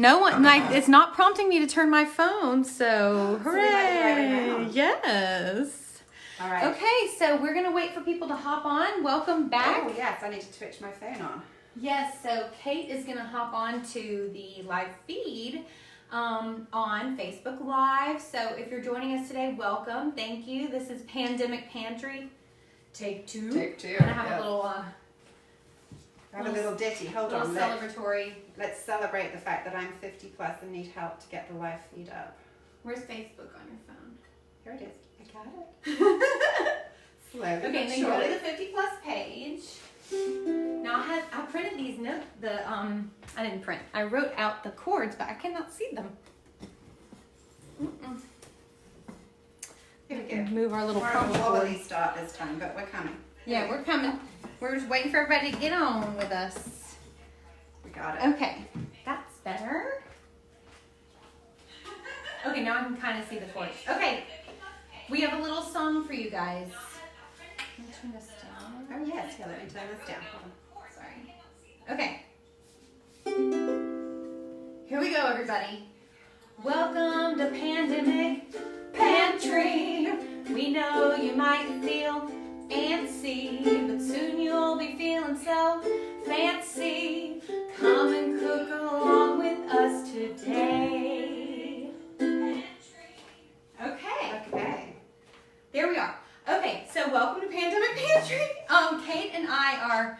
No one, like, it's not prompting me to turn my phone, so hooray! Yes. All right. Okay, so we're gonna wait for people to hop on. Welcome back. Oh yes, I need to switch my phone on. Yes, so Kate is gonna hop on to the live feed on Facebook Live. So if you're joining us today, welcome. Thank you. This is Pandemic Pantry. Take two. Take two. And I have a little I have a little ditty. Hold on. celebratory. Let's celebrate the fact that I'm 50 plus and need help to get the live feed up. Where's Facebook on your phone? Here it is. I got it. Slowly. Okay, but then go to surely. the 50 plus page. Now I printed these notes. I didn't print. I wrote out the chords, but I cannot see them. Here we go. Move our little More of prompt a board. wobbly start this time, but we're coming. Yeah, we're coming. We're just waiting for everybody to get on with us. We got it. Okay, that's better. Okay, now I can kind of see the chords. Okay, we have a little song for you guys. Let me turn this down. Oh yes, yeah, let me turn this down. Hold on. Sorry. Okay. Here we go, everybody. Welcome to Pandemic Pantry. We know you might feel antsy, but soon you'll be feeling so fancy. Come and cook along with us today. Okay. There we are. Okay, so welcome to Pandemic Pantry. Kate and I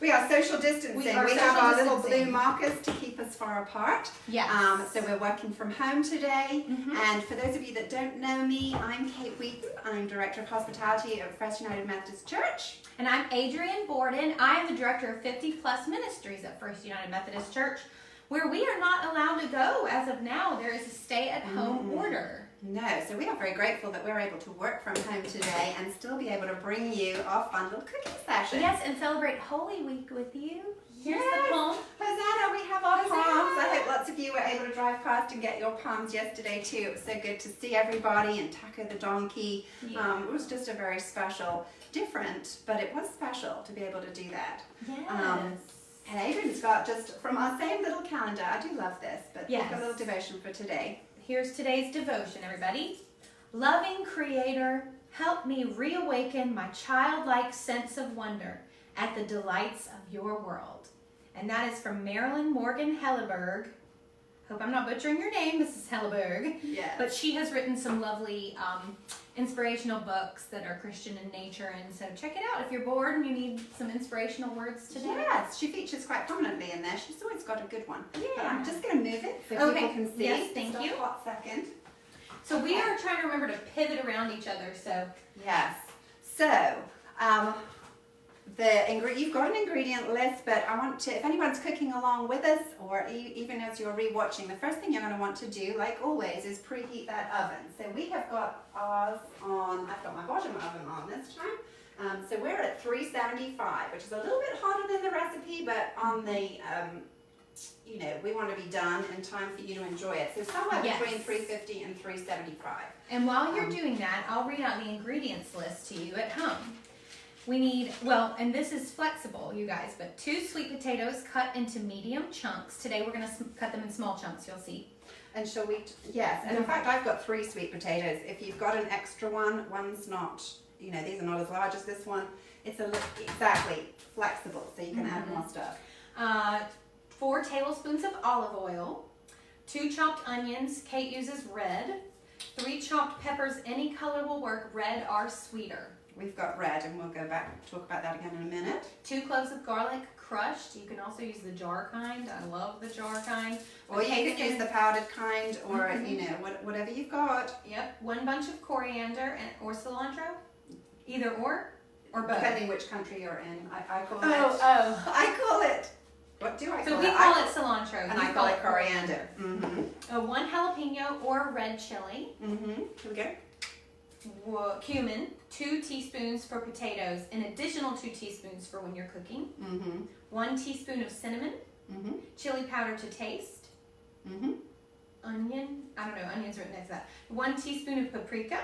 We are social distancing. We are We social have our little distancing. blue markers to keep us far apart. Yes. So we're working from home today. Mhm. And for those of you that don't know me, I'm Kate Wheaton. I'm Director of Hospitality at First United Methodist Church. And I'm Adrienne Borden. I am the Director of 50 Plus Ministries at First United Methodist Church, where we are not allowed to go as of now. There is a stay-at-home order. No, so we are very grateful that we're able to work from home today and still be able to bring you our fun little cooking session. Yes, and celebrate Holy Week with you. Here's Yes. the palm. Hosanna, we have our Hosanna. palms. I hope lots of you were able to drive past and get your palms yesterday too. It was so good to see everybody and Taco the donkey. Yeah. It was just a very special, different, but it was special to be able to do that. Yes. And Adrian's got just from our same little calendar, I do love this, but we've got Yes. a little devotion for today. Here's today's devotion, everybody. Loving Creator, help me reawaken my childlike sense of wonder at the delights of your world. And that is from Marilyn Morgan Helleberg. Hope I'm not butchering your name, Mrs. Helleberg. Yes. But she has written some lovely inspirational books that are Christian in nature. And so check it out if you're bored and you need some inspirational words today. Yes, she features quite prominently in there. She's always got a good one. Yeah. But I'm just going to move it so Okay. people can see. Yes, thank Just you. A hot second. So we are trying to remember to pivot around each other. So Yes. So, you've got an ingredient list, but I want to, if anyone's cooking along with us, or even as you're rewatching, the first thing you're going to want to do, like always, is preheat that oven. So we have got ours on, I've got my bottom oven on this time. So we're at 375, which is a little bit hotter than the recipe, but on the, we want to be done in time for you to enjoy it. So somewhere Yes. between 350 and 375. And while you're doing that, I'll read out the ingredients list to you at home. We need, and this is flexible, you guys, but 2 sweet potatoes cut into medium chunks. Today we're going to cut them in small chunks, you'll see. And shall we, yes, and in fact I've got 3 sweet potatoes. If you've got an extra one's not, these are not as large as this one. It's exactly flexible, so you can add more stuff. 4 tablespoons of olive oil, 2 chopped onions, Kate uses red, 3 chopped peppers, any color will work, red are sweeter. We've got red, and we'll go back and talk about that again in a minute. 2 cloves of garlic crushed. You can also use the jar kind. I love the jar kind. Or you can use the powdered kind, or whatever you've got. Yep. 1 bunch of coriander or cilantro, either or both. Depending which country you're in. I call it. I call it. What do I call it? So we call it cilantro. And I call it coriander. Mm-hmm. 1 jalapeno or red chili. Mm-hmm. Here we go. Cumin, 2 teaspoons for potatoes, an additional 2 teaspoons for when you're cooking. Mm-hmm. 1 teaspoon of cinnamon. Mm-hmm. Chili powder to taste. Mm-hmm. Onion, I don't know, onion's written next to that. 1 teaspoon of paprika.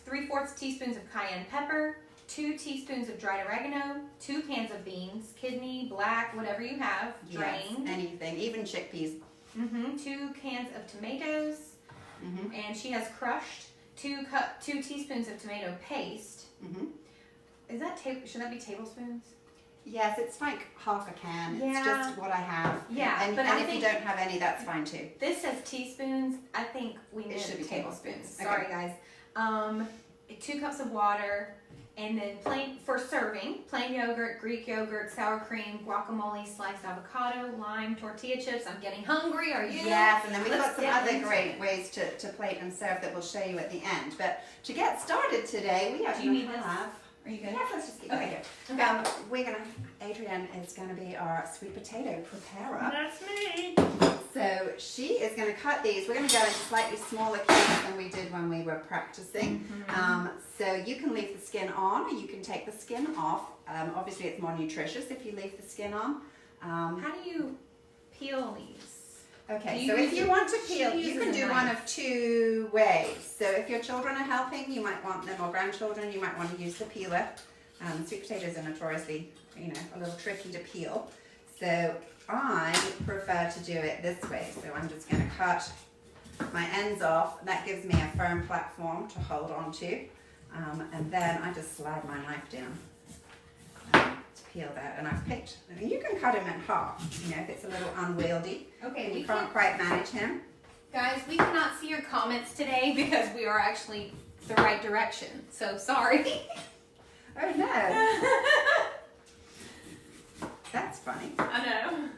3/4 teaspoons of cayenne pepper. 2 teaspoons of dried oregano, 2 cans of beans, kidney, black, whatever you have, drained. Yes, anything, even chickpeas. 2 cans of tomatoes, and she has crushed 2 teaspoons of tomato paste. Is that should that be tablespoons? Yes, it's like half a can. Yeah. It's just what I have. Yeah, and if you don't have any, that's fine too. This says teaspoons. I think we need should be tablespoons. tablespoons. Sorry, guys. 2 cups of water, and then plain yogurt, Greek yogurt, sour cream, guacamole, sliced avocado, lime, tortilla chips. I'm getting hungry. Are you? Yes, and then we've got Let's some get other into great ways to plate and serve that we'll show you at the end. But to get started today, we actually need this? have. Are you good? Yes, let's just keep Okay. going. Adrienne is going to be our sweet potato preparer. That's me. So she is going to cut these. We're going to go into slightly smaller cubes than we did when we were practicing. So you can leave the skin on, or you can take the skin off. Obviously, it's more nutritious if you leave the skin on. How do you peel these? Okay, so if you want to peel, you can do one knife. of 2 ways. So if your children are helping, you might want them, or grandchildren, you might want to use the peeler. Sweet potatoes are notoriously, a little tricky to peel. So I prefer to do it this way. So I'm just going to cut my ends off. That gives me a firm platform to hold on to. And then I just slide my knife down to peel that. And I've picked, you can cut him in half, if it's a little unwieldy. Okay, You can't quite manage him. Guys, we cannot see your comments today because we are actually the right direction. So sorry. Oh no. That's funny. I know.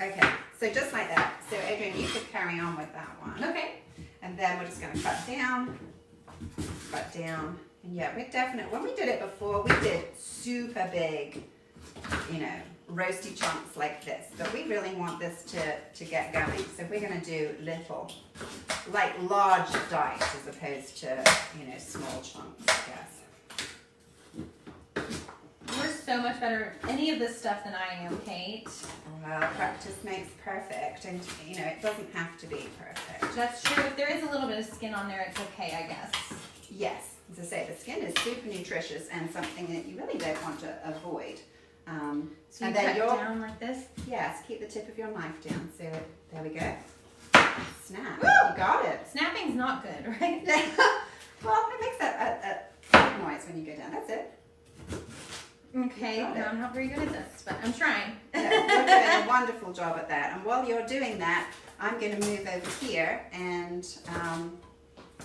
Okay, so just like that. So Adrienne, you could carry on with that one. Okay. And then we're just going to cut down. And yeah, we're definitely, when we did it before, we did super big, roasty chunks like this. But we really want this to get going. So we're going to do little, like large dice as opposed to, small chunks, I guess. You're so much better at any of this stuff than I am, Kate. Well, practice makes perfect, and it doesn't have to be perfect. That's true. If there is a little bit of skin on there, it's okay, I guess. Yes, as I say, the skin is super nutritious and something that you really don't want to avoid. So and you then cut down like this? Yes, keep the tip of your knife down. So there we go. Snap. Woo! You got it. Snapping's not good, right? Well, it makes that noise when you go down. That's it. Okay, no, I'm not very good at this, but I'm trying. No, you're doing a wonderful job at that. And while you're doing that, I'm going to move over here and,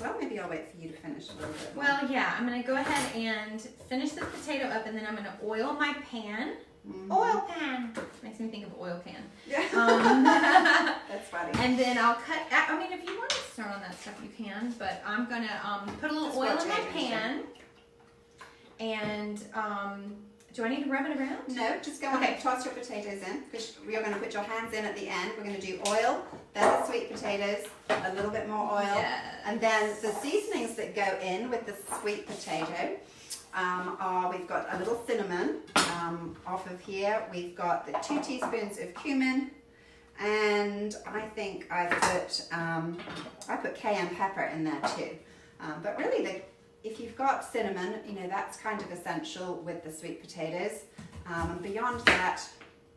well, maybe I'll wait for you to finish a little bit more. Well, yeah, I'm going to go ahead and finish the potato up, and then I'm going to oil my pan. Oil pan! Makes me think of oil can. Yeah. That's funny. And then I'll cut, I mean, if you want to start on that stuff, you can, but I'm going to put a little Just oil watch in my Adrienne. pan. And, do I need to rub it around? No, just go on and toss your potatoes in, because you're going to put your hands in at the end. We're going to do oil, then the sweet potatoes, a little bit more oil, Yes. and then the seasonings that go in with the sweet potato are, we've got a little cinnamon off of here, we've got the 2 teaspoons of cumin, and I think I put cayenne pepper in there too. But really, if you've got cinnamon, that's kind of essential with the sweet potatoes. And beyond that,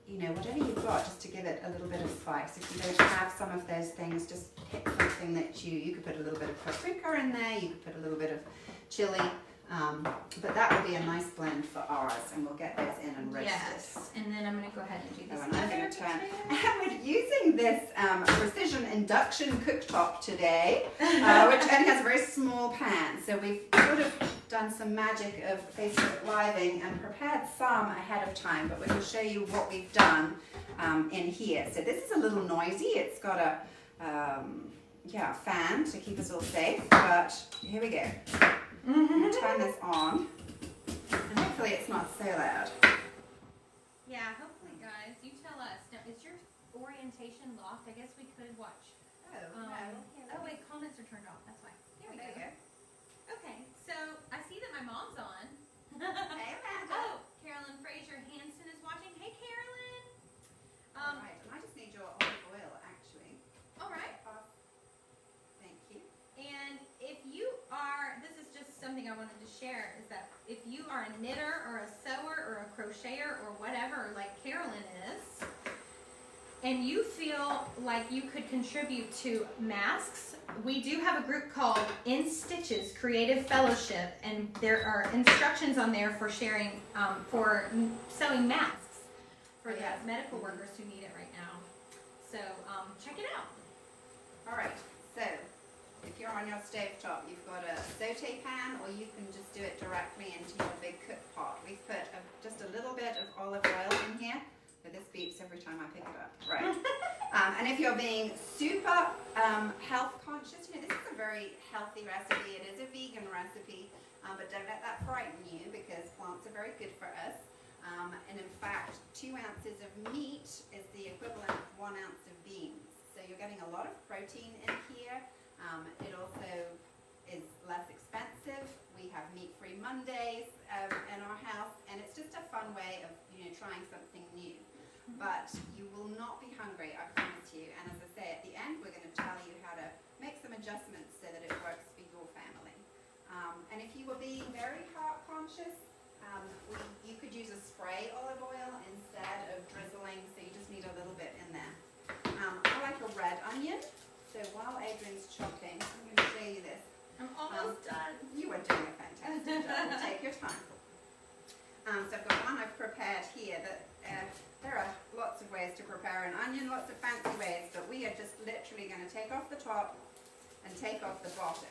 whatever you've got, just to give it a little bit of spice. If you don't have some of those things, just pick something that you could put a little bit of paprika in there, you could put a little bit of chili. But that will be a nice blend for ours, and we'll get those in and roasted. Yes, and then I'm going to go ahead and do this. And I'm going to turn. And we're using this precision induction cooktop today, which only has a very small pan. So we've sort of done some magic of Facebook Living and prepared some ahead of time, but we will show you what we've done in here. So this is a little noisy. It's got a fan to keep us all safe, but here we go. I'm going to turn this on, and hopefully it's not so loud. Yeah, hopefully, guys. You tell us. Now, is your orientation locked? I guess we could watch. Oh, wait, comments are turned off. That's why. There we go. Okay, so I see that my mom's on. Hey, Amanda. Oh, Carolyn Fraser Hansen is watching. Hey, Carolyn. All right, and I just need your olive oil, actually. All right. Thank you. And if you are, this is just something I wanted to share is that if you are a knitter or a sewer or a crocheter or whatever, like Carolyn is, and you feel like you could contribute to masks, we do have a group called In Stitches Creative Fellowship, and there are instructions on there for sharing, for sewing masks for the medical workers who need it right now. So check it out. All right, so if you're on your stovetop, you've got a saute pan, or you can just do it directly into your big cook pot. We've put just a little bit of olive oil in here. So this beeps every time I pick it up. Right. And if you're being super health conscious, you know, this is a very healthy recipe. It is a vegan recipe, but don't let that frighten you, because plants are very good for us. And in fact, 2 ounces of meat is the equivalent of 1 ounce of beans. So you're getting a lot of protein in here. It also is less expensive. We have meat-free Mondays in our house, and it's just a fun way of, you know, trying something new. But you will not be hungry, I promise you. And as I say, at the end, we're going to tell you how to make some adjustments so that it works for your family. And if you were being very heart conscious, you could use a spray olive oil instead of drizzling, so you just need a little bit in there. I like a red onion. So while Adrian's chopping, I'm going to show you this. I'm almost done. You are doing a fantastic job. Take your time. So I've got one I've prepared here. There are lots of ways to prepare an onion, lots of fancy ways, but we are just literally going to take off the top and take off the bottom.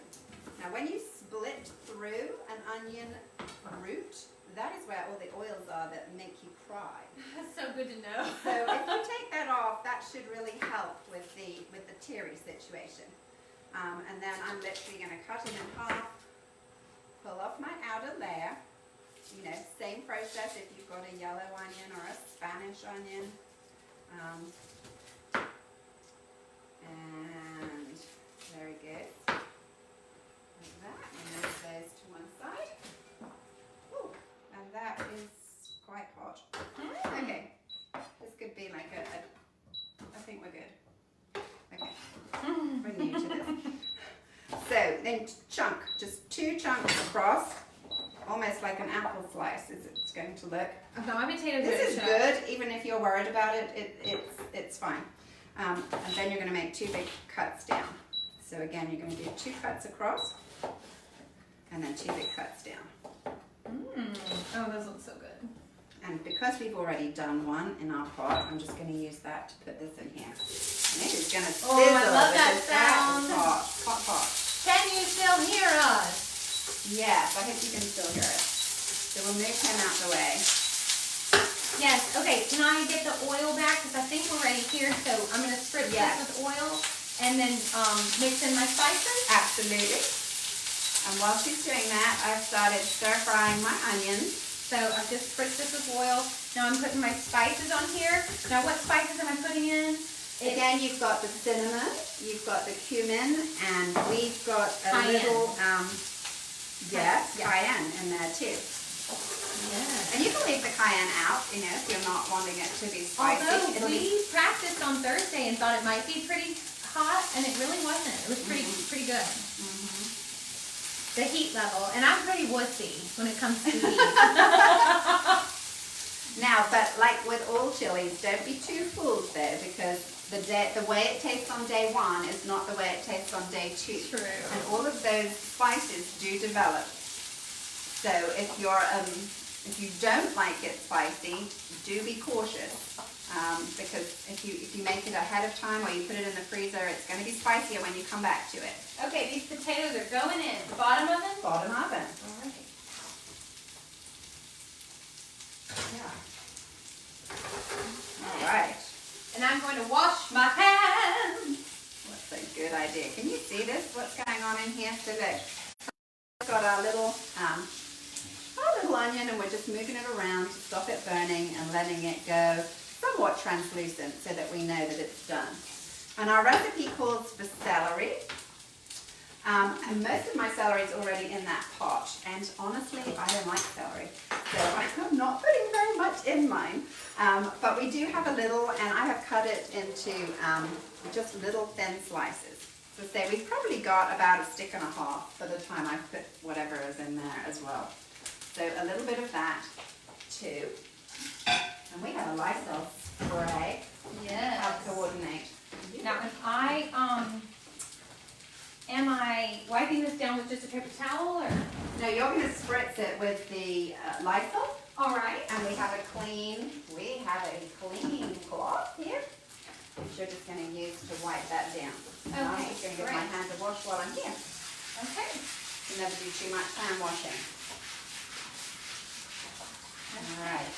Now when you split through an onion root, that is where all the oils are that make you cry. That's so good to know. So if you take that off, that should really help with the teary situation. And then I'm literally going to cut it in half, pull off my outer layer. You know, same process if you've got a yellow onion or a Spanish onion. And very good. Like that. And move those to one side. Ooh, and that is quite hot. Okay. This could be like I think we're good. Okay. We're new to this. So then chunk, just 2 chunks across. Almost like an apple slice is it's going to look. Okay, my potatoes This is good, even if you're worried about it, it's fine. And then you're going to make 2 big cuts down. So again, you're going to do 2 cuts across, and then 2 big cuts down. Oh, those look so good. And because we've already done one in our pot, I'm just going to use that to put this in here. And it is going to sizzle. Oh, I love that sound. Hot, hot. Can you still hear us? Yes, I hope you can still hear it. So we'll move him out the way. Yes, okay, can I get the oil back? Because I think we're ready here, so I'm going to spritz this with oil and then mix in my spices. Absolutely. And while she's doing that, I've started stir-frying my onions. So I've just spritzed this with oil. Now I'm putting my spices on here. Now what spices am I putting in? Again, you've got the cinnamon, you've got the cumin, and we've got a little... cayenne in there too. Yeah. And you can leave the cayenne out, you know, if you're not wanting it to be spicy. Although we practiced on Thursday and thought it might be pretty hot, and it really wasn't. It was pretty good. The heat level, and I'm pretty wussy when it comes to heat. Now, but like with all chilies, don't be too fooled though, because the way it tastes on day 1 is not the way it tastes on day 2. True. And all of those spices do develop. So if you don't like it spicy, do be cautious. Because if you make it ahead of time or you put it in the freezer, it's going to be spicier when you come back to it. Okay, these potatoes are going in. Bottom oven? Bottom oven. All right. Yeah. All right. And I'm going to wash my hands. That's a good idea. Can you see this? What's going on in here? So look, we've got our little onion, and we're just moving it around to stop it burning and letting it go somewhat translucent so that we know that it's done. And our recipe calls for celery. And most of my celery is already in that pot. And honestly, I don't like celery. So I'm not putting very much in mine. But we do have a little, and I have cut it into just little thin slices. So say we've probably got about a stick and a half by the time I put whatever is in there as well. So a little bit of that too. And we have a Lysol spray. Yes. I'll coordinate. Now, if am I wiping this down with just a paper towel or? No, you're going to spritz it with the Lysol. All right. And we have a clean cloth here, which you're just going to use to wipe that down. Okay, I'm just going to give my great. hands a wash while I'm here. Okay. You never do too much hand washing. All right.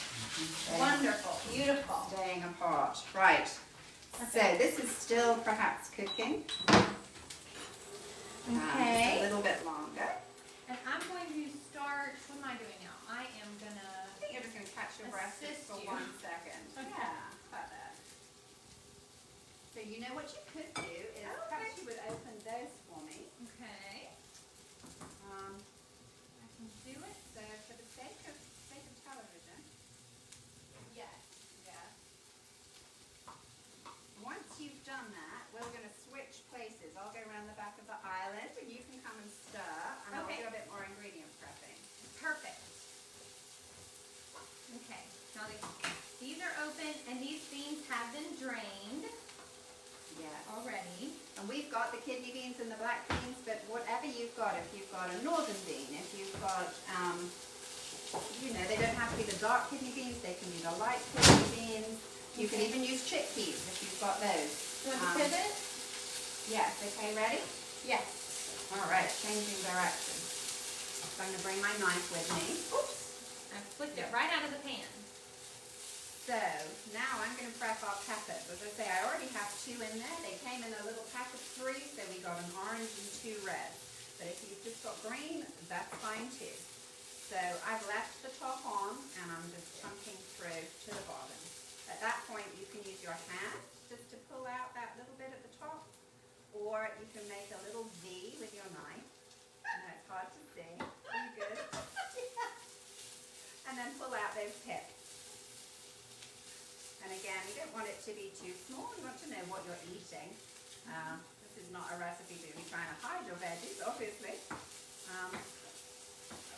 Wonderful. Beautiful. Staying apart. Right. So this is still perhaps cooking. Just Okay. a little bit longer. And I'm going to start, what am I doing now? I am gonna, I think you're just going to catch your breath just Assist for you. 1 second. Okay. Yeah, about that. So you know what you could do is perhaps you would open those for me. okay, I can do it. So for the sake of television, yes. yes. Once you've done that, we're going to switch places. I'll go around the back of the island, and you can come and stir, and Okay. I'll do a bit more ingredient prepping. Perfect. Okay, now these are open and these beans have been drained Yes. already. And we've got the kidney beans and the black beans, but whatever you've got, if you've got a northern bean, if you've got, they don't have to be the dark kidney beans, they can be the light kidney beans. You can Okay. even use chickpeas if you've got those. Do you want to pivot? Yes, okay, ready? Yes. All right, changing direction. So I'm going to bring my knife with me. Oops. I flicked it right out of the pan. So now I'm going to prep our peppers. As I say, I already have 2 in there. They came in a little pack of 3, so we got an orange and 2 red. But if you've just got green, that's fine too. So I've left the top on, and I'm just chunking through to the bottom. At that point, you can use your hand just to pull out that little bit at the top, or you can make a little V with your knife. I know it's hard to see. Are you good? And then pull out those tips. And again, you don't want it to be too small. You want to know what you're eating. This is not a recipe to be trying to hide your veggies, obviously.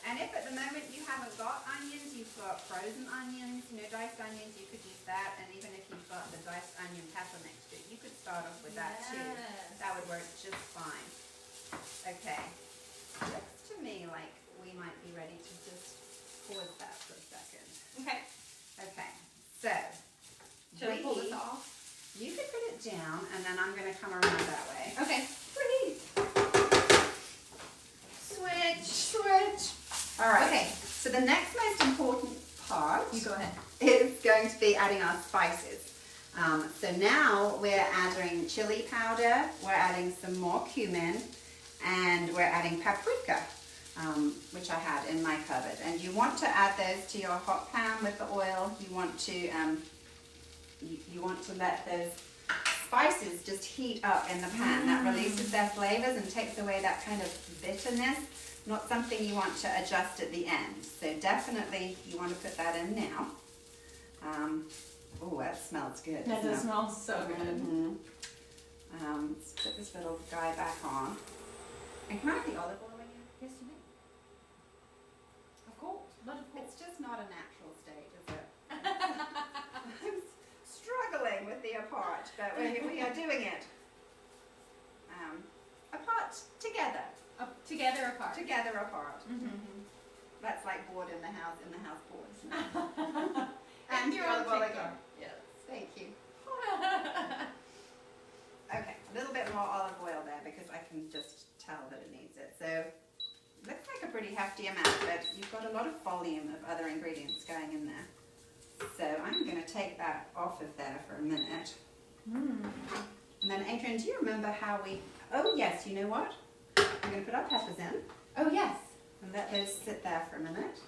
And if at the moment you haven't got onions, you've got frozen onions, diced onions, you could use that. And even if you've got the diced onion pepper mixture, you could start off with that too. Yes. That would work just fine. Okay. Looks to me like we might be ready to just pause that for a second. Okay. Okay. So, Should I pull this off? you could put it down, and then I'm going to come around that way. Okay. Pretty. Switch. All right. Okay. So the next most important part You go ahead. is going to be adding our spices. So now we're adding chili powder, we're adding some more cumin, and we're adding paprika, which I had in my cupboard. And you want to add those to your hot pan with the oil. You want to you want to let those spices just heat up in the pan. That releases their flavors and takes away that kind of bitterness. Not something you want to adjust at the end. So definitely you want to put that in now. Oh, that smells good. That doesn't does it? smell so good. Mhm. Let's put this little guy back on. And can I have the olive oil again? Yes, you may. Of course. But of course. It's just not a natural state, is it? I'm struggling with the apart, but we are doing it. Apart together. Together apart. Together apart. Mhm. That's like board in the house board, isn't it? And the your olive own oil TikTok. again. Yes, thank you. Okay, a little bit more olive oil there because I can just tell that it needs it. So, looks like a pretty hefty amount, but you've got a lot of volume of other ingredients going in there. So I'm going to take that off of there for a minute. And then Adrian, do you remember how we, oh yes, you know what? I'm going to put our peppers in Oh, yes. and let those sit there for a minute.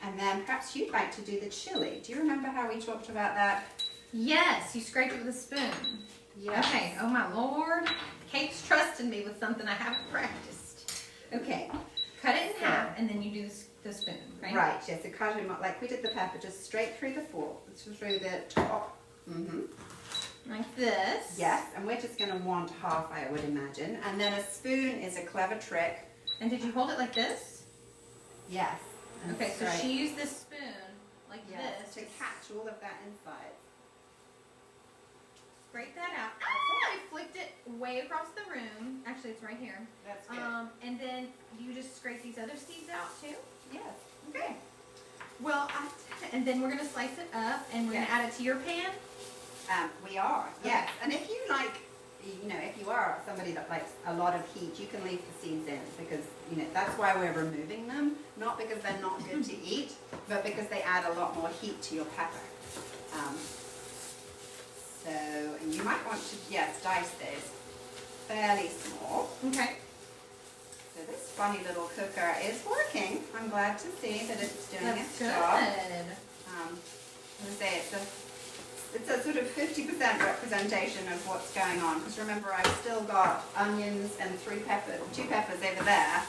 And then perhaps you'd like to do the chili. Do you remember how we talked about that? Yes, you scraped it with a spoon. Yes. Okay, oh my lord. Kate's trusting me with something I haven't practiced. Okay, cut it in half and then you do the spoon, right? Right, yes, so cut them up like we did the pepper, just straight through the fork, through the top. Like this. Yes, and we're just going to want half, I would imagine. And then a spoon is a clever trick. And did you hold it like this? Yes. Okay, so she used this spoon like this to catch all of that inside. Scrape that out. Ah, I flicked it way across the room. Actually, it's right here. That's good. And then you just scrape these other seeds out too? Yes. Okay. Well, and then we're going to slice it up and we're going to add it to your pan? We are, yes. And if you like, if you are somebody that likes a lot of heat, you can leave the seeds in because, that's why we're removing them. Not because they're not good to eat, but because they add a lot more heat to your pepper. And you might want to, dice those fairly small. Okay. So this funny little cooker is working. I'm glad to see that it's doing its good. job. As I say, it's a sort of 50% representation of what's going on. Because remember, I've still got onions and two peppers over there.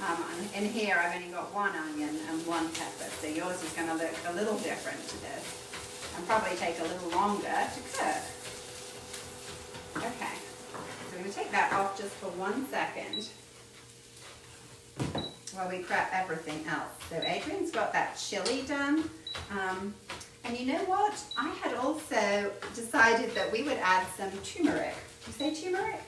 And in here, I've only got one onion and one pepper. So yours is going to look a little different to this. And probably take a little longer to cook. Okay. So we're going to take that off just for 1 second. While we prep everything else. So Adrian's got that chili done. And you know what? I had also decided that we would add some turmeric. Do you say turmeric?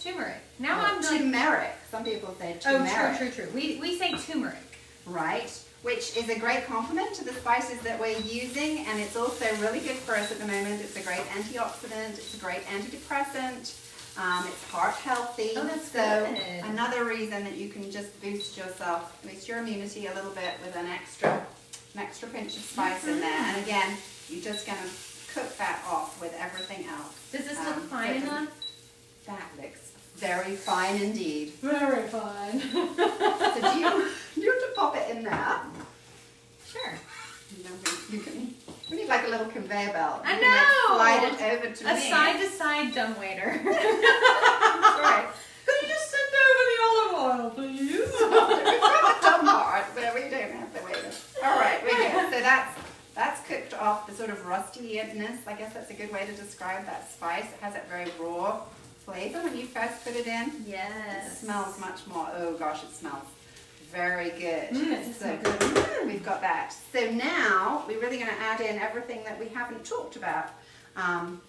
Turmeric. Now I'm like... Turmeric. Some people say turmeric. Oh, true. We say turmeric. Right. Which is a great complement to the spices that we're using. And it's also really good for us at the moment. It's a great antioxidant. It's a great antidepressant. It's heart healthy. Oh, that's so good. Another reason that you can just boost your immunity a little bit with an extra pinch of spice in there. And again, you're just going to cook that off with everything else. Does this look fine enough? That looks very fine indeed. Very fine. So do you want to pop it in there? Sure. We need like a little conveyor belt. I You know. can, like, slide it over to me. A side-to-side dumbwaiter. Right. Could you just send over the olive oil, please? We've got the dumb part, but we don't have the waiter. All right, we're good. So that's cooked off the sort of rustiness. I guess that's a good way to describe that spice. It has that very raw flavor when you first put it in. Yes. It smells much more. Oh gosh, it smells very good. It's so good. We've got that. So now we're really going to add in everything that we haven't talked about. I'm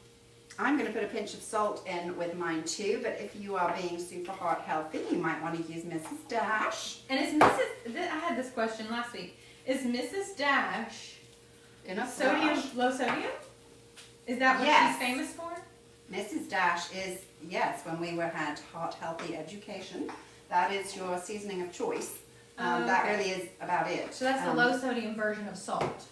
going to put a pinch of salt in with mine too, but if you are being super heart healthy, you might want to use Mrs. Dash. And is Mrs. I had this question last week. Is Mrs. Dash low sodium? Is that what she's famous for? Mrs. Dash is, yes, when we had heart healthy education, that is your seasoning of choice. That really is about it. So that's the low sodium version of salt.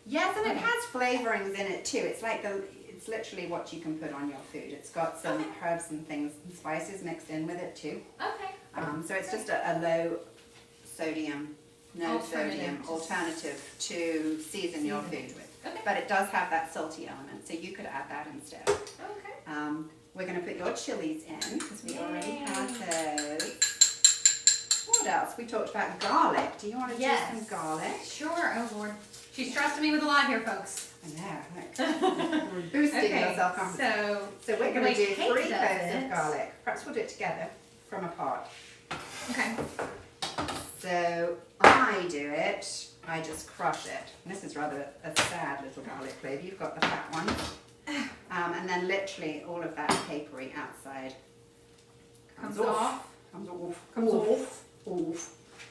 Yes, and it has flavorings in it too. It's like it's literally what you can put on your food. It's got some herbs and things and spices mixed in with it too. Okay. So it's just a low sodium, sodium alternative to season your food with. Okay. But it does have that salty element, so you could add that instead. Okay. We're going to put your chilies in because we already have those. What else? We talked about garlic. Do you want to do some garlic? Sure. Oh Lord. She's trusting me with a lot here, folks. I know. We're boosting your self-confidence. So we're going to do 3 cloves of garlic. Perhaps we'll do it together from apart. Okay. So I do it. I just crush it. And this is rather a sad little garlic clove. You've got the fat one. And then literally all of that papery outside comes off.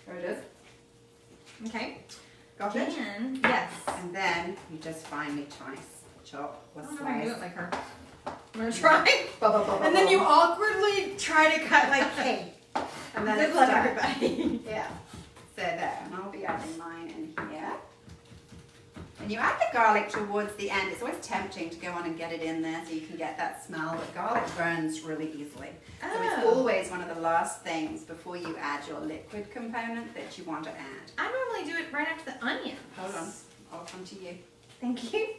There it is. Okay. Got it? Yes. And then you just finely chop or I don't know slice. how to do it like her. I'm going to try. And then you awkwardly try to cut like Kate. And then good luck, everybody. Yeah. So there. And I'll be adding mine in here. And you add the garlic towards the end. It's always tempting to go on and get it in there so you can get that smell, but garlic burns really easily. So it's always one of the last things before you add your liquid component that you want to add. I normally do it right after the onions. Hold on. I'll come to you. Thank you.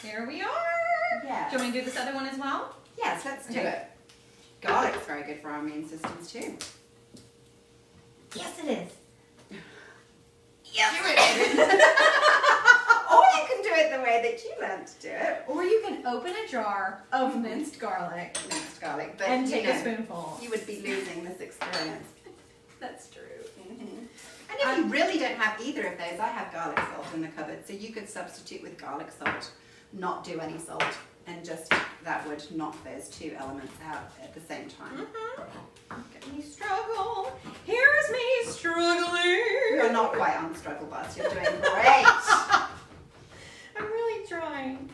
Here we are. Yeah. Do you want me to do this other one as well? Yes, let's do it. Garlic's very good for our immune systems too. Yes, it is. Yes, it is. Or you can do it the way that it. You learned to do it. Or you can open a jar of minced garlic Minced garlic, but and take you a know, spoonful. you would be losing this experience. That's true. And if you really don't have either of those, I have garlic salt in the cupboard, so you could substitute with garlic salt, not do any salt, and just that would knock those two elements out at the same time. Get me struggle. Here's me struggling. You're not quite on the struggle bus. You're doing great. I'm really trying.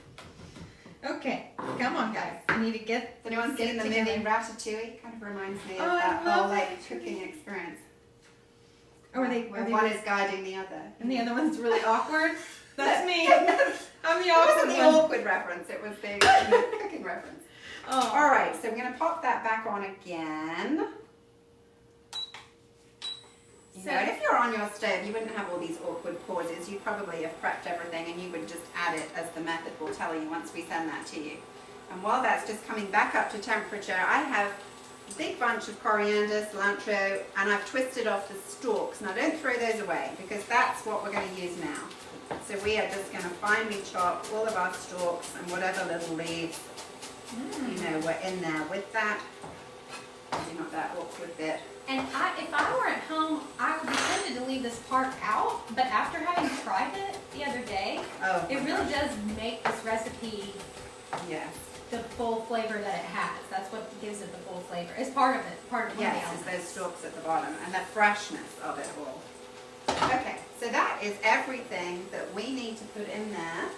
Okay, come on, guys. I need to get. Has anyone seen the movie Ratatouille? Kind of reminds me of that whole cooking experience. Or they, where one is guiding the other. And the other one's really awkward. That's me. I'm the It awkward wasn't the one. awkward reference, it was the cooking reference. Oh. Alright, so we're going to pop that back on again. And if you're on your stove, you wouldn't have all these awkward pauses. You probably have prepped everything and you would just add it as the method will tell you once we send that to you. And while that's just coming back up to temperature, I have a big bunch of coriander, cilantro, and I've twisted off the stalks. Now don't throw those away because that's what we're going to use now. So we are just going to finely chop all of our stalks and whatever little leaves, you know, were in there with that. Maybe not that awkward bit. And if I were at home, I would be tempted to leave this part out, but after having tried it the other day, it really does make this recipe the full flavor that it has. That's what gives it the full flavor. It's part of it. Part of yes, it's those stalks at the bottom and the freshness of it all. Okay, so that is everything that we need to put in there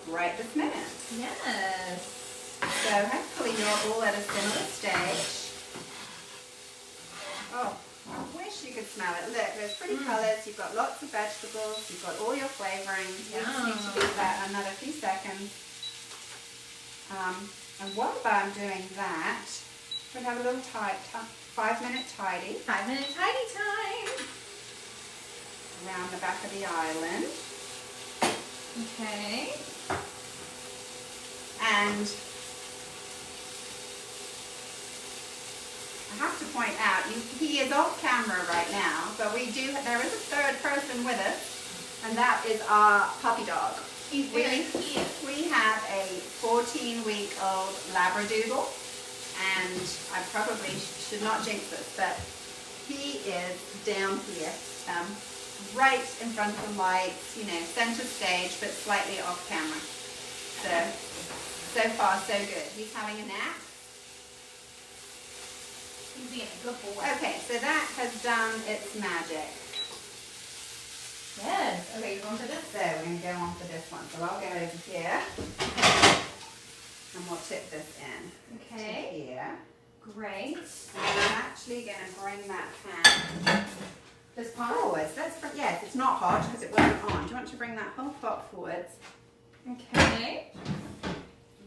right this minute. Yes. So hopefully you're all at a similar stage. Oh, I wish you could smell it. Look, there's pretty colours, you've got lots of vegetables, you've got all your flavouring. You just need to leave that another few seconds. And while I'm doing that, we'll have a little 5-minute tidy. 5-minute tidy time. Around the back of the island. Okay. And I have to point out, he is off camera right now, but there is a third person with us, and that is our puppy dog. He's very cute. We have a 14-week-old Labradoodle, and I probably should not jinx this, but he is down here, right in front of the lights, you know, center stage, but slightly off camera. So far so good. He's having a nap. He's being a good boy. Okay, so that has done its magic. Yes. Okay, you going for this? So we're going to go on for this one. So I'll go over here and we'll tip this in to Okay. here. Great. And I'm actually going to bring that pan This pot? forwards. Yes, it's not hot because it wasn't on. Do you want to bring that whole pot forwards? Okay. I'm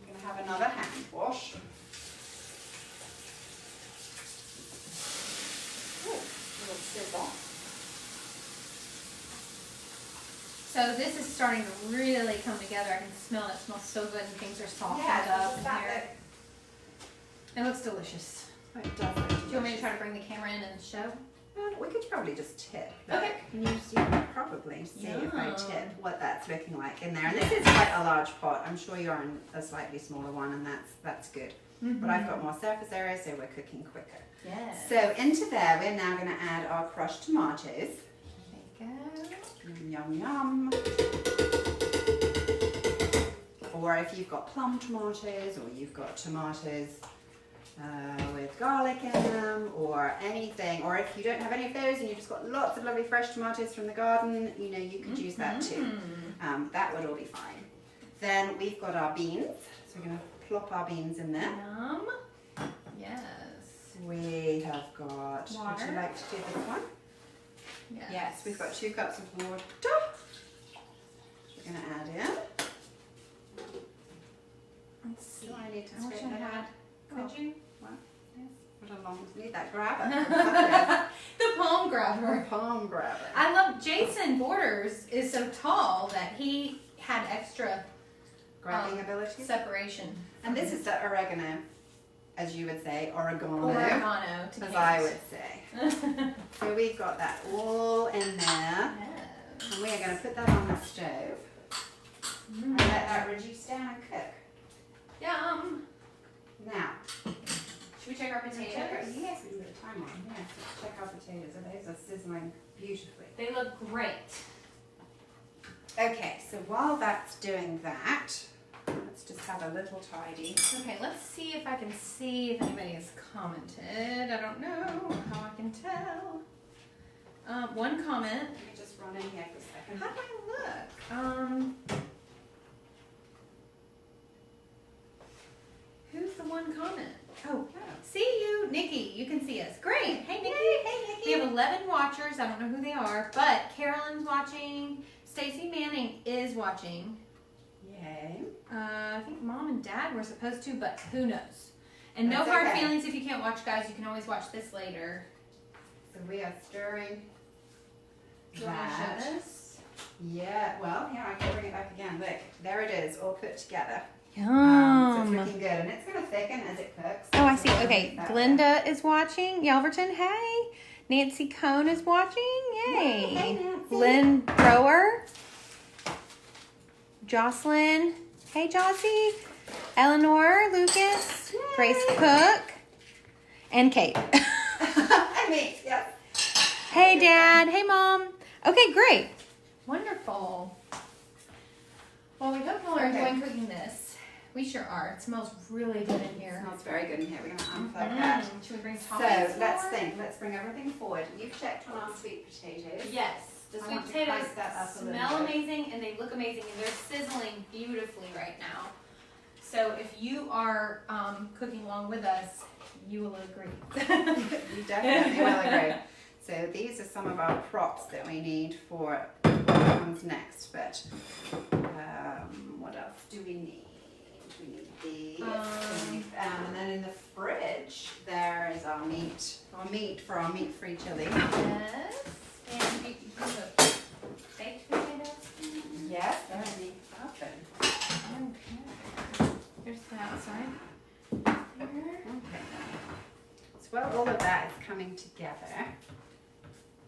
going to have another hand wash. Ooh, a little sizzle. So this is starting to really come together. I can smell it. It smells so good and things are softened up in here. It looks delicious. It does. Do you want me to try to bring the camera in and show? We could probably just tip. Okay. Can you probably see if I Yum. tip what that's looking like in there? And this is quite a large pot. I'm sure you're in a slightly smaller one, and that's good. But I've got more surface area, so we're cooking quicker. Yes. So into there, we're now going to add our crushed tomatoes. There you go. Yum, yum. Or if you've got plum tomatoes, or you've got tomatoes with garlic in them, or anything, or if you don't have any of those and you've just got lots of lovely fresh tomatoes from the garden, you know, you could use that too. That would all be fine. Then we've got our beans, so we're going to plop our beans in there. Yum. Yes. We have got, Water. would you like to do this one? Yes, we've got 2 cups of water. We're going to add in. Let's see. Do I need to I wish straighten I it had. out? Could you? What? Yes. What a long, need that grabber. The palm grabber. Palm grabber. I love Jason Borders is so tall that he had extra Grabbing ability. separation. And this is the oregano, as you would say, oregano, Oregano to as Kate. I would say. So we've got that all in there. Yes. And we are going to put that on the stove. or do you stay on and cook? Yum. Now, Should we check our potatoes? Yes, we put a time on. Yes, let's check our potatoes. Those are sizzling beautifully. They look great. Okay, so while that's doing that, let's just have a little tidy. Okay, let's see if I can see if anybody has commented. I don't know how I can tell. One comment. Let me just run in here for a second. How do I look? Who's the one comment? Oh, see you, Nikki. You can see us. Great. Hey, Nikki. Hey, Nikki. We have 11 watchers. I don't know who they are, but Carolyn's watching. Stacey Manning is watching. Yay. I think Mom and Dad were supposed to, but who knows? And no That's hard okay. feelings if you can't watch, guys. You can always watch this later. So we are stirring Do you want to that. show this? Yeah, well, here I can bring it back again. Look, there it is, all put together. So Yum. it's looking good, and it's going to thicken as it cooks. Oh, I see. So Okay, that Glenda is watching. Yelverton, hey. Nancy Cohn is watching. Yay. Hey, Nancy. Lynn Brower. Jocelyn. Hey, Jossie. Eleanor Lucas. Yay. Grace Cook. And Kate. I mean, yes. Hey, Dad. Hey, Mom. Okay, great. Wonderful. Well, we hope you all are Okay. enjoying cooking this. We sure are. It smells really good in It here. smells very good in here. We're going to unplug that. Should we bring So toppings let's for? think. Let's bring everything forward. You've checked on our sweet potatoes. Yes, the I sweet want to potatoes crank that up a little smell bit. amazing and they look amazing and they're sizzling beautifully right now. So if you are cooking along with us, you will agree. You definitely will agree. So these are some of our props that we need for what comes next. But what else do we need? We need these. And then in the fridge, there is our meat. Our meat for our meat-free chili. Yes. And you put baked potatoes. Yes, they're in the oven. Okay. Here's the outside. Here. Okay. So while all of that is coming together,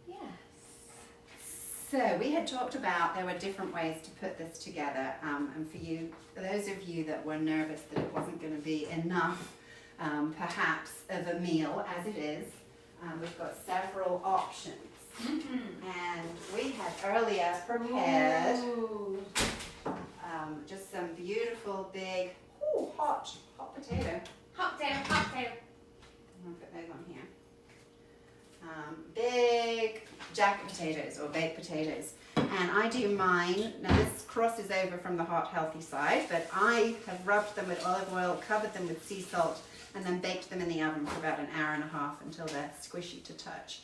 Yes. so we had talked about there were different ways to put this together, and for those of you that were nervous that it wasn't going to be enough, perhaps of a meal as it is, we've got several options. And we had earlier prepared Ooh. just some beautiful big, hot potato. Hot potato, hot potato. I'm going to put those on here. Big jacket potatoes or baked potatoes. And I do mine, now this crosses over from the heart healthy side, but I have rubbed them with olive oil, covered them with sea salt, and then baked them in the oven for about an hour and a half until they're squishy to touch.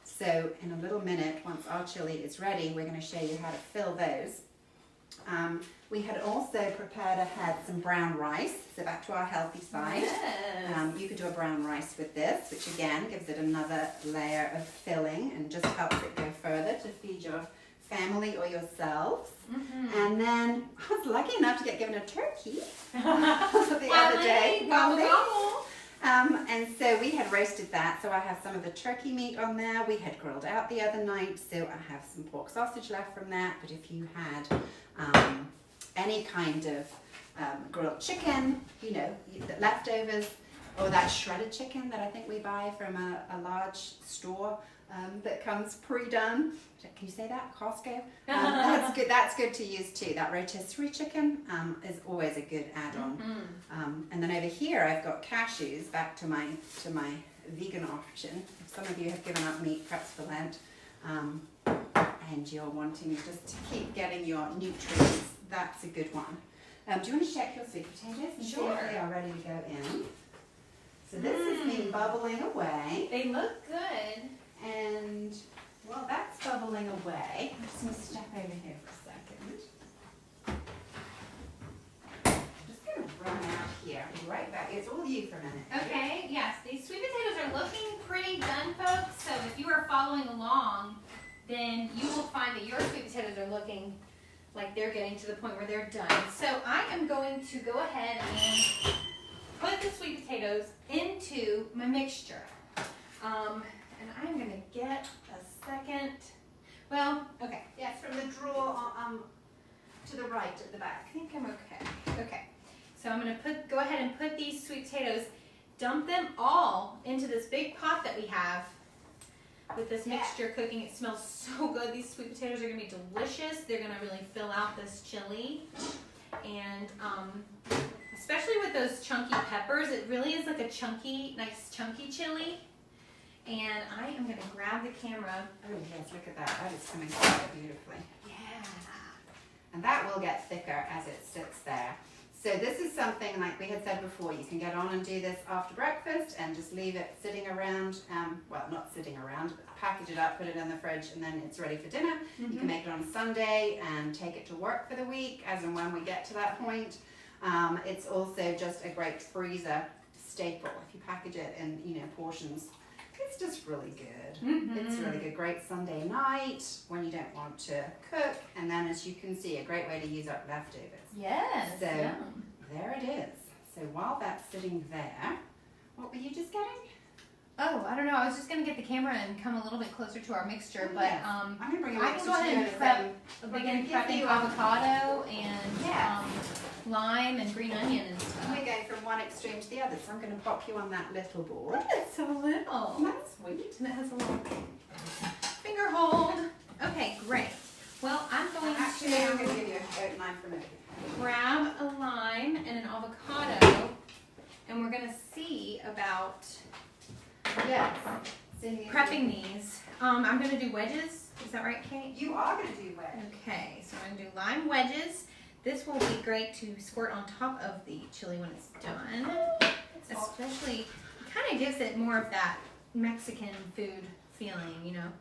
So in a little minute, once our chili is ready, we're going to show you how to fill those. We had also prepared ahead some brown rice, so back to our healthy side. Yes. You could do a brown rice with this, which again gives it another layer of filling and just helps it go further to feed your family or yourselves. And then I was lucky enough to get given a turkey the other day. Gobble, gobble. And so we had roasted that, so I have some of the turkey meat on there. We had grilled out the other night, so I have some pork sausage left from that. But if you had any kind of grilled chicken, you know, the leftovers, or that shredded chicken that I think we buy from a large store that comes pre-done. Can you say that? Costco? That's good. That's good to use too. That rotisserie chicken is always a good add-on. And then over here I've got cashews. Back to my vegan option. If some of you have given up meat, perhaps for Lent, and you're wanting just to keep getting your nutrients, that's a good one. Do you want to check your sweet potatoes and see if they are ready to go in? So this has been bubbling away. They look good. And while that's bubbling away, I'm just going to step over here for a second. I'm just going to run out here. I'll be right back. It's all you for a minute. Okay, yes, these sweet potatoes are looking pretty done, folks. So if you are following along, then you will find that your sweet potatoes are looking like they're getting to the point where they're done. So I am going to go ahead and put the sweet potatoes into my mixture. And I'm going to get a second. Well, okay. Yes, from the drawer to the right at the back? I think I'm okay. Okay. So I'm gonna go ahead and put these sweet potatoes, dump them all into this big pot that we have with this mixture cooking. It smells so good. These sweet potatoes are gonna be delicious. They're gonna really fill out this chili. And especially with those chunky peppers, it really is like a nice chunky chili. And I am gonna grab the camera. Oh yes, look at that. That is coming together beautifully. Yeah. And that will get thicker as it sits there. So this is something like we had said before, you can get on and do this after breakfast and just leave it sitting around, well not sitting around, but package it up, put it in the fridge, and then it's ready for dinner. You can make it on Sunday and take it to work for the week as and when we get to that point. It's also just a great freezer staple if you package it in, you know, portions. It's just really good. It's really good. Great Sunday night when you don't want to cook. And then as you can see, a great way to use up leftovers. Yes. So there it is. So while that's sitting there, what were you just getting? Oh, I don't know. I was just going to get the camera and come a little bit closer to our mixture, but I'm going to bring I can go ahead and begin prepping avocado and lime and green onion and stuff. We're going from one extreme to the other, so I'm going to pop you on that little board. It's so little. That's sweet. And it has a little finger hold. Okay, great. Well, I'm going I'm going to give you a lime from over. grab a lime and an avocado, and we're going to see about prepping these. I'm going to do wedges. Is that right, Kate? You are going to do wedges. Okay, so I'm going to do lime wedges. This will be great to squirt on top of the chili when it's done. Especially, it kind of gives it more of that Mexican food feeling, you know.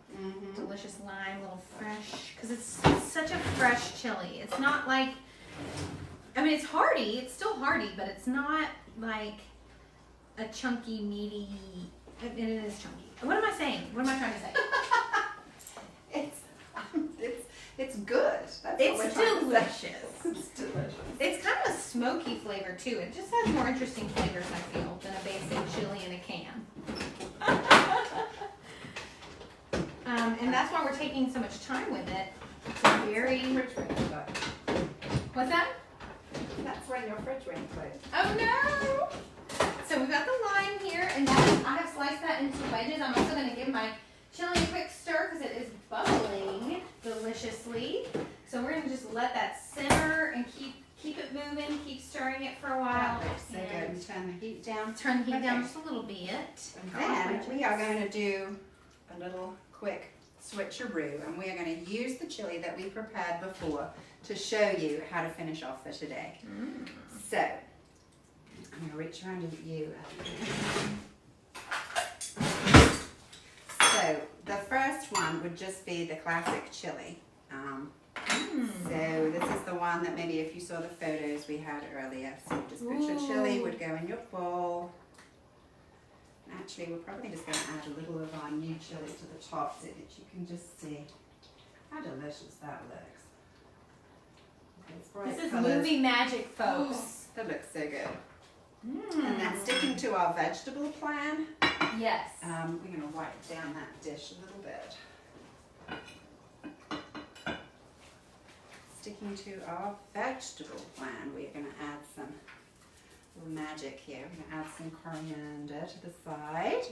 Delicious lime, a little fresh, because it's such a fresh chili. It's not like, I mean, it's hearty. It's still hearty, but it's not like a chunky, meaty. It is chunky. What am I saying? What am I trying to say? It's good. That's it's delicious. It's delicious. It's kind of a smoky flavor too. It just has more interesting flavors, I feel, than a basic chili in a can. And that's why we're taking so much time with it. It's very. What's that? That's when your fridge went closed. Oh no! So we've got the lime here, and that I have sliced that into wedges. I'm also going to give my chili a quick stir because it is bubbling deliciously. So we're going to just let that simmer and keep it moving, keep stirring it for a while. So good. Turn the heat down. Turn the heat down just a little bit. And then we are going to do a little quick switcheroo, and we are going to use the chili that we prepared before to show you how to finish off for today. So I'm going to reach around at you. So the first one would just be the classic chili. So this is the one that maybe if you saw the photos we had earlier. So just put your chili, would go in your bowl. Actually, we're probably just going to add a little of our new chili to the top so that you can just see how delicious that looks. This is movie magic, folks. That looks so good. And then sticking to our vegetable plan. Yes. We're going to wipe down that dish a little bit. Sticking to our vegetable plan, we're going to add some little magic here. We're going to add some coriander to the side.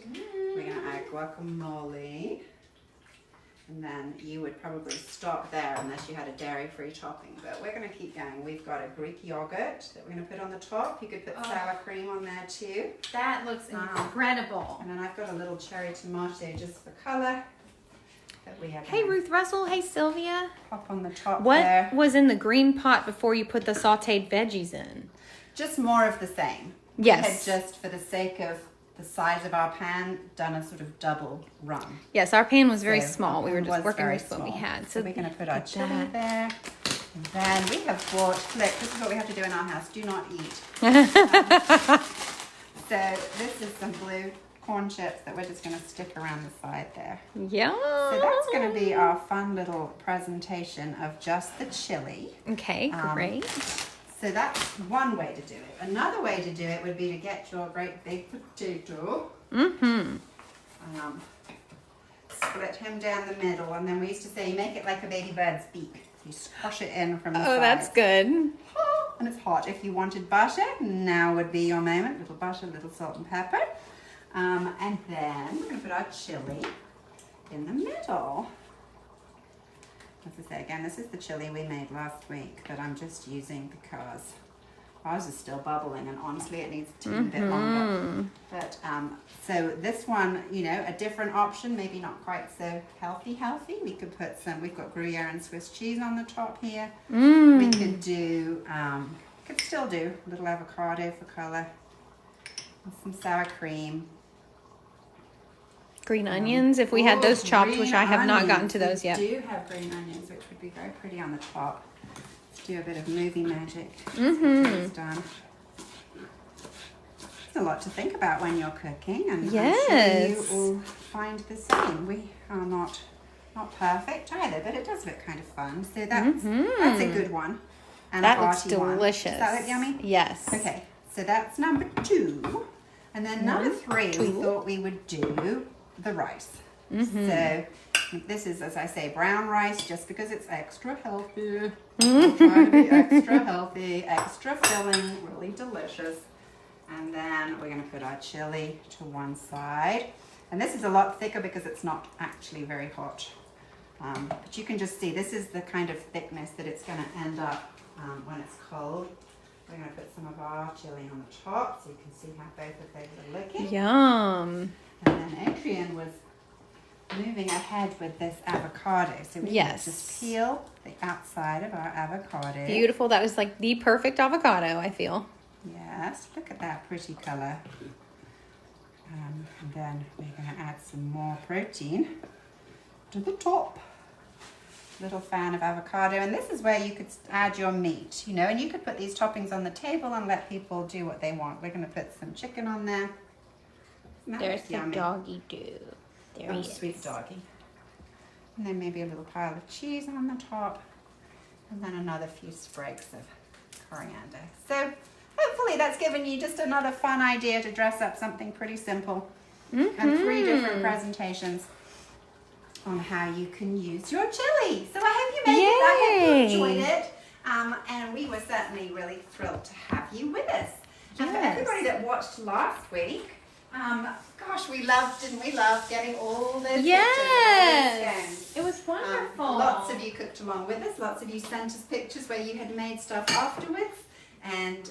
We're going to add guacamole. And then you would probably stop there unless you had a dairy-free topping. But we're going to keep going. We've got a Greek yogurt that we're going to put on the top. You could put sour cream on there too. That looks incredible. And then I've got a little cherry tomato just for colour. That we have. Hey, Ruth Russell. Hey, Sylvia. Pop on the top what there. Was in the green pot before you put the sauteed veggies in? Just more of the same. Yes. We had just for the sake of the size of our pan, done a sort of double run. Yes, our pan was very small. We were just working very with what we had. So we're going to put our chili there. And then we have bought, look, this is what we have to do in our house. Do not eat. So this is some blue corn chips that we're just going to stick around the side there. Yeah. So that's going to be our fun little presentation of just the chili. Okay, great. So that's one way to do it. Another way to do it would be to get your great big potato. Split him down the middle, and then we used to say you make it like a baby bird's beak. You squash it in from the Oh, sides. that's good. And it's hot. If you wanted butter, now would be your moment. Little butter, little salt and pepper. And then we're going to put our chili in the middle. As I say again, this is the chili we made last week that I'm just using because ours is still bubbling and honestly it needs to be a bit longer. But so this one, you know, a different option, maybe not quite so healthy. We could put some, we've got Gruyere and Swiss cheese on the top here. We could do, could still do a little avocado for colour. And some sour cream. Green onions, if we had those chopped, which I have not gotten to those yet. We do have green onions, which would be very pretty on the top. Let's do a bit of movie magic. It's done. There's a lot to think about when you're cooking, and I'm sure you will find the same. We are not perfect either, but it does look kind of fun. So that's a good one. And that looks delicious. Does that look yummy? Yes. Okay, so that's number 2. And then number 3, we thought we would do the rice. So this is, as I say, brown rice just because it's extra healthy. We'll try to be extra healthy, extra filling, really delicious. And then we're going to put our chili to one side. And this is a lot thicker because it's not actually very hot. But you can just see this is the kind of thickness that it's going to end up when it's cold. We're going to put some of our chili on the top so you can see how both of those are looking. Yum. And then Adrian was moving ahead with this avocado. So we can just peel the outside of our avocado. Beautiful. That was like the perfect avocado, I feel. Yes, look at that pretty color. And then we're going to add some more protein to the top. Little fan of avocado, and this is where you could add your meat, you know, and you could put these toppings on the table and let people do what they want. We're going to put some chicken on there. There's the doggy do. There he is. Sweet doggy. And then maybe a little pile of cheese on the top, and then another few sprigs of coriander. So hopefully that's given you just another fun idea to dress up something pretty simple. And 3 different presentations on how you can use your chili. So I hope you made it. I hope you enjoyed it. And we were certainly really thrilled to have you with us. And for everybody that watched last week, gosh, didn't we love getting all those pictures? It was wonderful. Lots of you cooked along with us. Lots of you sent us pictures where you had made stuff afterwards. And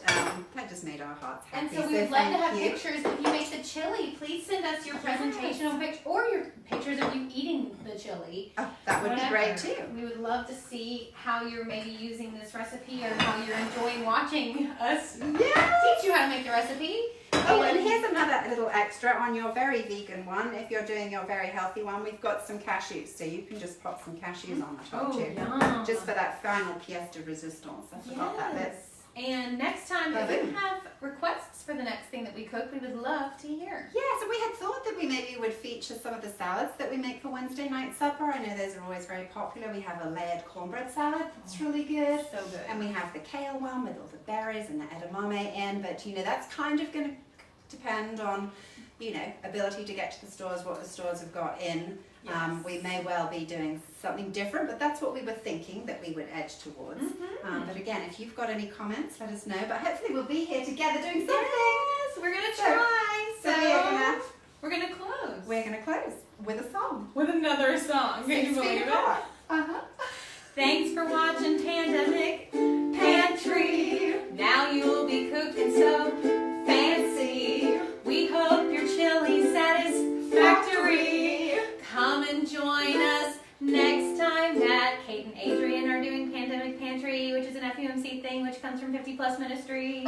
that just made our hearts happy. And so we would love to have pictures. If you make the chili, please send us your presentational picture or your pictures of you eating the chili. Oh, that would be great too. We would love to see how you're maybe using this recipe or how you're enjoying watching us teach you how to make the recipe. Oh, and here's another little extra on your very vegan one. If you're doing your very healthy one, we've got some cashews, so you can just pop some cashews on the top too. Yum. Just for that final pièce de résistance. I forgot that bit. And next time, if you have requests for the next thing that we cook, we would love to hear. Yeah, so we had thought that we maybe would feature some of the salads that we make for Wednesday night supper. I know those are always very popular. We have a layered cornbread salad that's really good. So good. And we have the kale one with all the berries and the edamame in. But, you know, that's kind of going to depend on, you know, ability to get to the stores, what the stores have got in. Yes. We may well be doing something different, but that's what we were thinking that we would edge towards. But again, if you've got any comments, let us know. But hopefully we'll be here together doing something. Yes, we're going to try. So we're going to close. We're going to close with a song. With another song. Can you believe it? Thanks for watching Pandemic Pantry. Now you'll be cooking so fancy. We hope your chili's satisfactory. Come and join us next time that Kate and Adrian are doing Pandemic Pantry, which is an FUMC thing which comes from 50 Plus Ministries.